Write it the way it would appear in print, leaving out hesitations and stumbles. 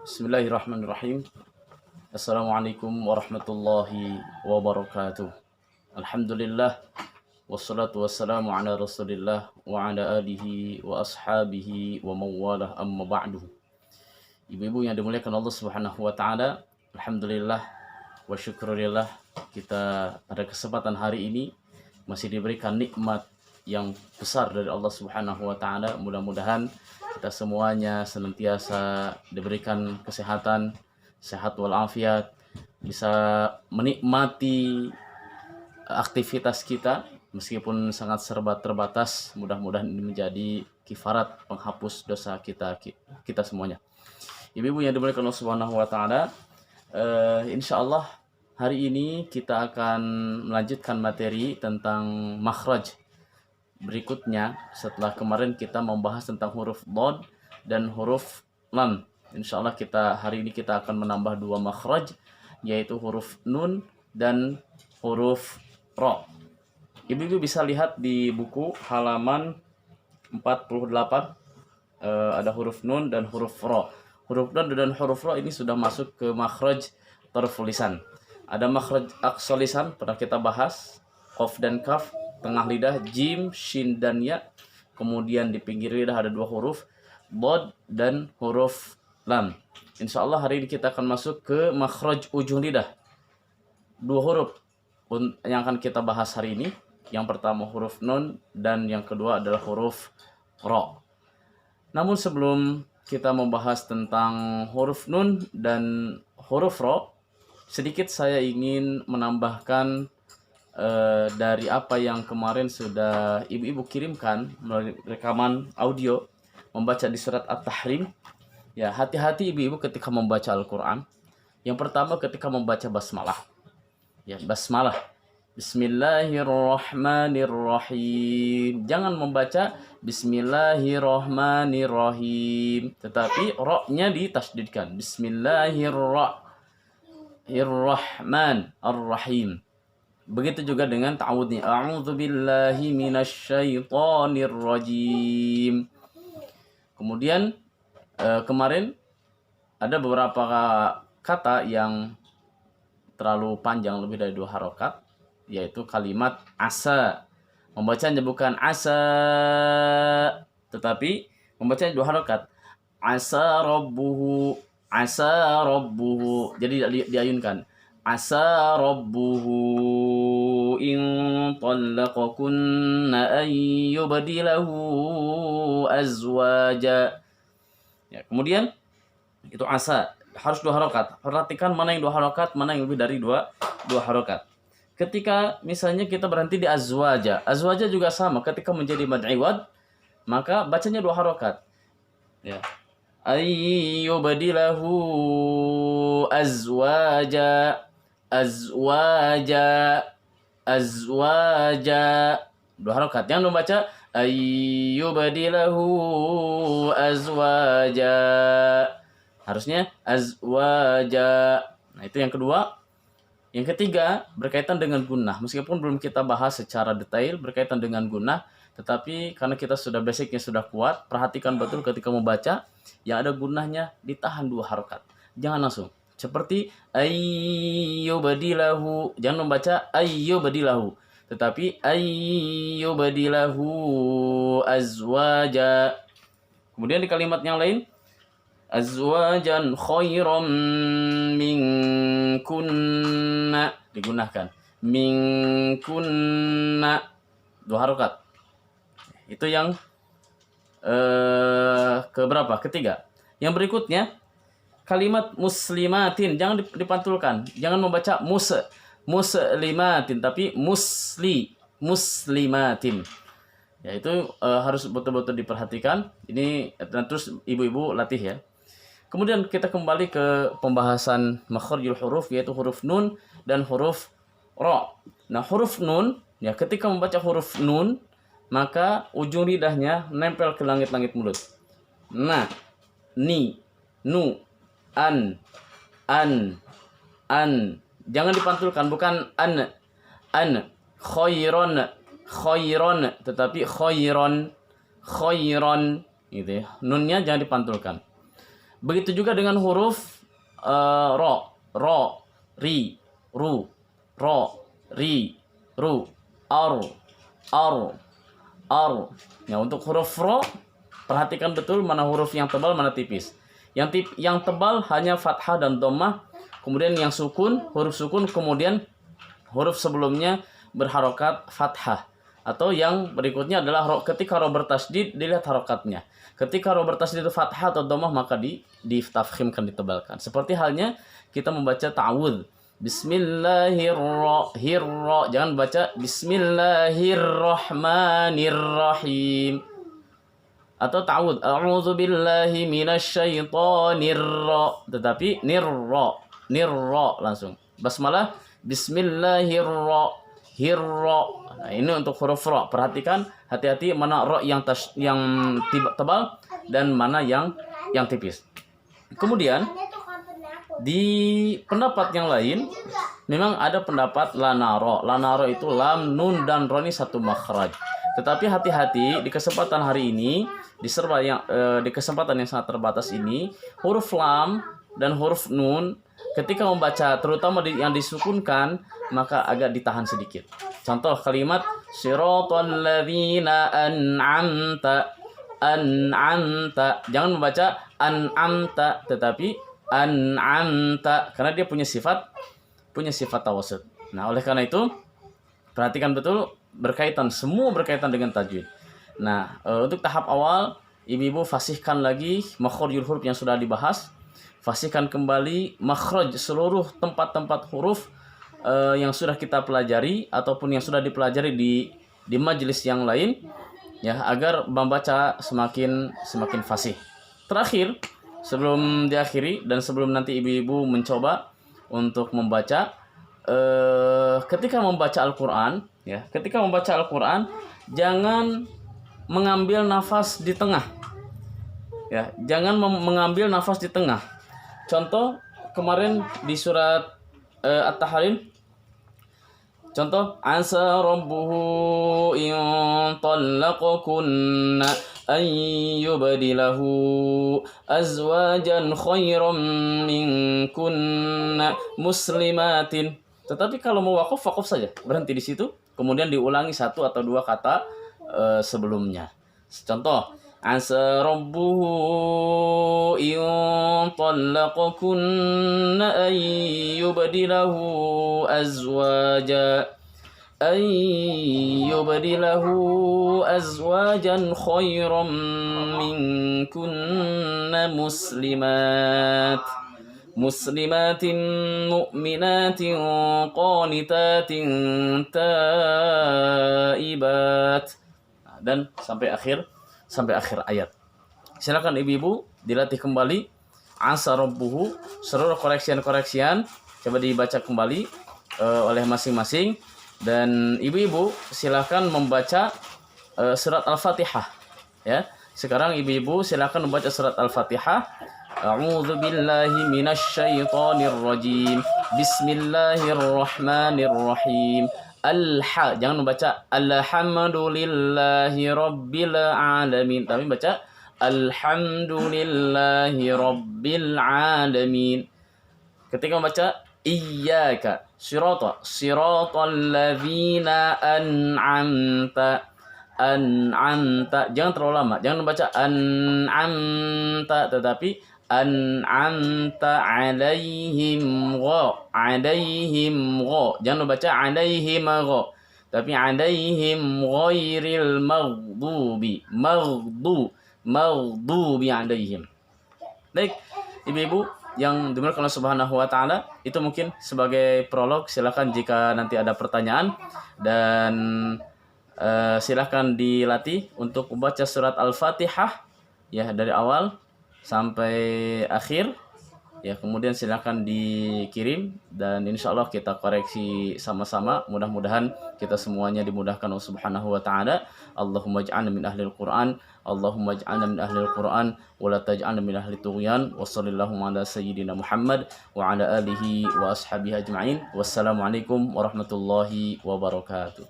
Bismillahirrahmanirrahim. Assalamualaikum warahmatullahi wabarakatuh. Alhamdulillah wassalatu wassalamu ala Rasulillah wa ala alihi wa ashabihi wa mawalah amma ba'du. Ibu-ibu yang dimuliakan Allah Subhanahu wa taala, alhamdulillah wa syukurillah kita pada kesempatan hari ini masih diberikan nikmat yang besar dari Allah Subhanahu wa taala. Mudah-mudahan kita semuanya senantiasa diberikan kesehatan, sehat walafiat, bisa menikmati aktivitas kita meskipun sangat serba terbatas. Mudah-mudahan ini menjadi kifarat penghapus dosa kita semuanya. Ibu-ibu yang dimuliakan Allah Subhanahu wa taala, insyaallah hari ini kita akan melanjutkan materi tentang makhraj. Berikutnya, setelah kemarin kita membahas tentang huruf dhad dan huruf lam. Insyaallah hari ini kita akan menambah dua makhraj, yaitu huruf nun dan huruf ra. Ibu-ibu bisa lihat di buku halaman 48, ada huruf nun dan huruf ra. Huruf nun dan huruf ra ini sudah masuk ke makhraj tarful lisan. Ada makhraj aqsal lisan, pernah kita bahas, qaf dan kaf, tengah lidah jim, shin dan ya. Kemudian di pinggir lidah ada dua huruf dhad dan huruf lam. Insyaallah hari ini kita akan masuk ke makhraj ujung lidah. Dua huruf yang akan kita bahas hari ini. Yang pertama huruf nun dan yang kedua adalah huruf ra. Namun sebelum kita membahas tentang huruf nun dan huruf ra, sedikit saya ingin menambahkan dari apa yang kemarin sudah ibu-ibu kirimkan melalui rekaman audio membaca di surat At-Tahrim. Ya, hati-hati ibu-ibu ketika membaca Al-Quran. Yang pertama ketika membaca basmalah. Ya, basmalah. Bismillahirrahmanirrahim. Jangan membaca Bismillahirrahmanirrahim, tetapi ra-nya ditasydidkan. Bismillahirrahmanirrahim. Begitu juga dengan ta'awudnya. A'udzubillahi minasyaitonir rajim. Kemudian kemarin ada beberapa kata yang terlalu panjang, lebih dari 2 harokat, yaitu kalimat asa. Membacanya bukan asa, tetapi membacanya 2 harokat. Asa rabbuhu, asa rabbuhu. Jadi diayunkan. Asa rabbuhu in talaqakunna an yubdilahu azwaja. Ya, kemudian itu asa harus 2 harokat. Perhatikan mana yang 2 harokat, mana yang lebih dari dua harokat. Ketika misalnya kita berhenti di azwaja, azwaja juga sama. Ketika menjadi mad iwad, maka bacanya 2 harokat. Ya. Ayyubdilahu azwaja, azwaja, azwaja, 2 harokat. Yang membaca ayyubdilahu azwaja, harusnya azwaja. Nah, itu yang kedua. Yang ketiga berkaitan dengan gunnah. Meskipun belum kita bahas secara detail berkaitan dengan gunnah, tetapi karena kita sudah basicnya sudah kuat, perhatikan betul ketika membaca yang ada gunnahnya ditahan 2 harokat. Jangan langsung. Seperti ayyubdilahu, jangan membaca ayyubdilahu, tetapi ayyubdilahu azwaja. Kemudian di kalimat yang lain, azwajan khairam minkunna, digunakan minkunna, 2 harokat. Itu yang keberapa? Ketiga. Yang berikutnya kalimat muslimatin, jangan dipantulkan. Jangan membaca muslimatin, tapi muslimatin. Ya, itu harus betul-betul diperhatikan. Ini dan terus ibu-ibu latih ya. Kemudian kita kembali ke pembahasan makhrijul huruf, yaitu huruf nun dan huruf ra. Nah, huruf nun, ya ketika membaca huruf nun, maka ujung lidahnya nempel ke langit-langit mulut. Nah, ni, nu, an. Jangan dipantulkan, bukan an, khairon, tetapi khairon, gitu ya. Nunnya jangan dipantulkan. Begitu juga dengan huruf ro, ri, ru, ro, ri, ru, ar, ar. Ya, untuk huruf ro, perhatikan betul mana huruf yang tebal, mana tipis. Yang tebal hanya fathah dan dhammah, kemudian yang sukun, huruf sukun, kemudian huruf sebelumnya berharokat fathah. Atau yang berikutnya adalah ketika ro bertasdid, dilihat harokatnya. Ketika ro bertasdid itu fathah atau dhammah, maka ditafkhimkan, ditebalkan. Seperti halnya kita membaca ta'awudz. Bismillahirrahmanirrahim. Jangan baca Bismillahirrahmanirrahim. Atau ta'awudz, a'udzubillahi minasyaitonirra. Tetapi nirra langsung. Basmalah Bismillahirrahmanirrahim. Nah, ini untuk huruf ra. Perhatikan, hati-hati mana ra yang tebal dan mana yang tipis. Kemudian di pendapat yang lain memang ada pendapat lanaro. Lanaro itu lam, nun dan ro ini satu makhraj. Tetapi hati-hati di kesempatan hari ini, di kesempatan yang sangat terbatas ini, huruf lam dan huruf nun ketika membaca, terutama yang disukunkan, maka agak ditahan sedikit. Contoh kalimat siratal ladzina an'amta. Jangan membaca an'amta, tetapi an'amta, karena dia punya sifat tawasud. Nah, oleh karena itu perhatikan betul, semua berkaitan dengan tajwid. Nah, untuk tahap awal, ibu-ibu fasihkan lagi makhrijul huruf yang sudah dibahas. Fasihkan kembali makhraj seluruh tempat-tempat huruf yang sudah kita pelajari ataupun yang sudah dipelajari di majelis yang lain, ya, agar membaca semakin fasih. Terakhir, sebelum diakhiri dan sebelum nanti ibu-ibu mencoba untuk membaca, ketika membaca Al-Quran, ya, jangan mengambil nafas di tengah, ya, jangan mengambil nafas di tengah. Contoh kemarin di surat At-Tahrim, contoh asa rabbuhu in talaqakunna an yubdilahu azwajan khairan minkunna muslimatin. Tetapi kalau mau wakaf saja, berhenti di situ, kemudian diulangi satu atau dua kata sebelumnya. Contoh asa rabbuhu in talaqakunna an yubdilahu azwajan khairan minkunna muslimatin mu'minatin qanitatin taibat, dan sampai akhir ayat. Silakan ibu-ibu dilatih kembali asa rabbuhu, seluruh koreksian coba dibaca kembali oleh masing-masing, dan ibu-ibu silakan membaca surat Al-Fatihah, ya. Sekarang ibu-ibu silakan membaca surat Al-Fatihah. A'udzubillahi minasyaitonirrajim. Bismillahirrahmanirrahim. Jangan membaca alhamdulillahi rabbil alamin, tapi baca alhamdulillahi rabbil alamin. Ketika membaca iyyaka siratal ladzina an'amta, jangan terlalu lama, jangan membaca an'amta, tetapi an'amta alaihim gha, jangan membaca alaihim gha, tapi alaihim ghairil maghdubi alaihim. Baik, ibu-ibu yang dimuliakan Allah Subhanahu wa taala, itu mungkin sebagai prolog. Silakan jika nanti ada pertanyaan, dan silakan dilatih untuk membaca surat Al-Fatihah, ya, dari awal sampai akhir, ya. Kemudian silakan dikirim, dan insya Allah kita koreksi sama-sama. Mudah-mudahan kita semuanya dimudahkan Allah Subhanahu wa taala. Allahumma ij'alna min ahlil Qur'an, Allahumma ij'alna min ahlil Qur'an wa la taj'alna min ahli tughyan. Wa sallallahu ala sayyidina Muhammad wa ala alihi wa ashabihi ajma'in. Wassalamualaikum warahmatullahi wabarakatuh.